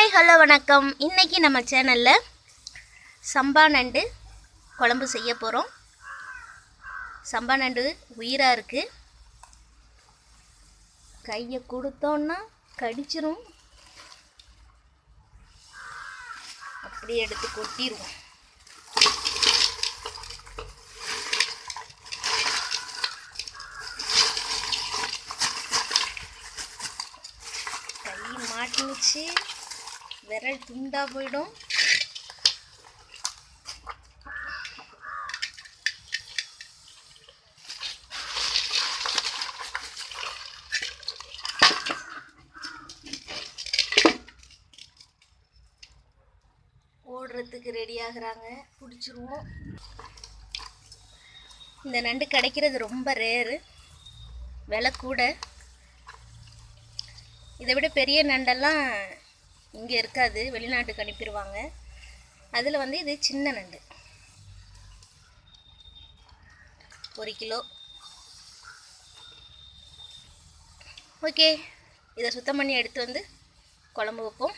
Hi hello வணக்கம். இன்றைக்கி நம்ம சேனலில் சம்பா நண்டு குழம்பு செய்ய போகிறோம். சம்பா நண்டு உயிராக இருக்குது. கையை கொடுத்தோன்னா கடிச்சிரும். அப்படியே எடுத்து கொட்டிடுவோம். கை மாட்டினுச்சு, விரல் துண்டா போயிடும். ஓடுறதுக்கு ரெடி ஆகுறாங்க. பிடிச்சிருவோம். இந்த நண்டு கிடைக்கிறது ரொம்ப ரேரு, விலை கூட. இதை விட பெரிய நண்டெல்லாம் இங்கே இருக்காது, வெளிநாட்டுக்கு அனுப்பிடுவாங்க. அதில் இது சின்ன நண்டு. 1 கிலோ. ஓகே, இதை சுத்தம் பண்ணி எடுத்து குழம்பு வைப்போம்.